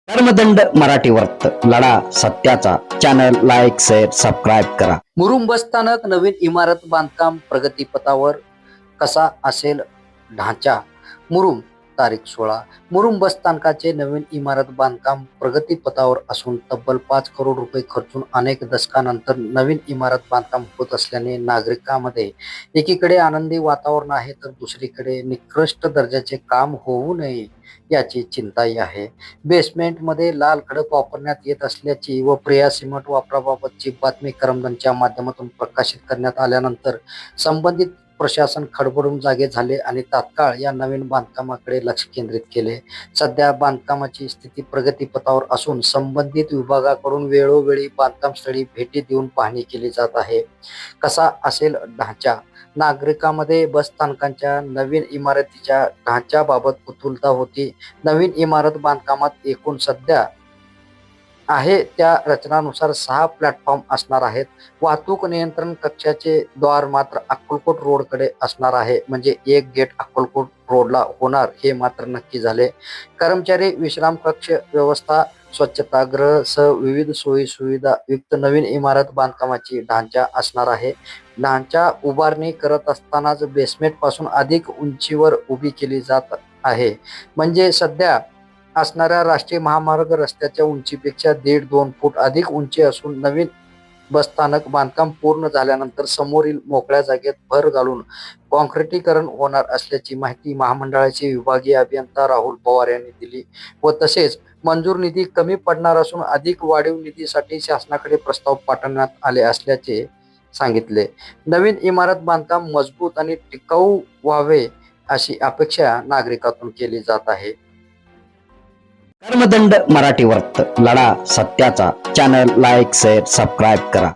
कर्मदंड मराठी वर्त लढा सत्याचा चॅनल लाईक शेअर सबस्क्राईब करा। मुरुम बस स्थानक नवीन इमारत बांधकाम प्रगतीपथावर कसा असेल ढांचा मुरुम तारीख 16 मुरुम बस स्थानकाचे नवीन इमारत बांधकाम प्रगतीपथावर असून तब्बल 5 करोड रुपये खर्चून अनेक दशकानंतर नवीन इमारत बांधकाम होत असल्याने नागरिकांमध्ये एकीकडे आनंदी वातावरण आहे तर दुसरीकडे निकृष्ट दर्जाचे काम होऊ नये याची चिंताही आहे। बेसमेंटमध्ये लाल खडक वापरण्यात येत असल्याची व प्रिया सिमेंट वापराबाबतची बातमी करमदनच्या माध्यमातून प्रकाशित करण्यात आल्यानंतर संबंधित प्रशासन खडबडून जागे झाले आणि तात्काळ या नवीन बांधकामाकडे लक्ष केंद्रित केले। सध्या बांधकामाची स्थिती प्रगतीपथावर असून संबंधित विभागाकडून वेळोवेळी बांधकाम स्थळी भेटी देऊन पाहणी केली जात आहे। कसा असेल ढांचा? नागरिकांमध्ये बस स्थानकाच्या नवीन इमारतीच्या ढांच्याबाबत कुतूहलता होती। नवीन इमारत बांधकामात एकूण सध्या आहे त्या रचनानुसार 6 प्लॅटफॉर्म असणार आहेत। वाहतूक नियंत्रण कक्षाचे द्वार मात्र अक्कलकोट रोडकडे असणार आहे, म्हणजे एक गेट अक्कलकोट रोडला होणार हे मात्र नक्की झाले। कर्मचारी विश्राम कक्ष व्यवस्था स्वच्छतागृह सह विविध सोयी सुविधा युक्त नवीन इमारत बांधकामाची ढांचा असणार आहे। ढांचा उभारणी करत असतानाच बेसमेंट पासून अधिक उंचीवर उभी केली जात आहे, म्हणजे सध्या असणाऱ्या राष्ट्रीय महामार्ग रस्त्याच्या उंचीपेक्षा 1.5-2 फूट अधिक उंची असून नवीन बसस्थानक बांधकाम पूर्ण झाल्यानंतर समोरील मोकळ्या जागेत भर घालून कॉन्क्रिटीकरण होणार असल्याची माहिती महामंडळाचे विभागीय अभियंता राहुल पवार यांनी दिली व तसेच मंजूर निधी कमी पडणार असून अधिक वाढीव निधीसाठी शासनाकडे प्रस्ताव पाठवण्यात आले असल्याचे सांगितले। नवीन इमारत बांधकाम मजबूत आणि टिकाऊ व्हावे अशी अपेक्षा नागरिकांतून केली जात आहे। कर्मदंड मराठी वर्त लढा सत्याचा चॅनल लाईक शेअर सबस्क्राईब करा।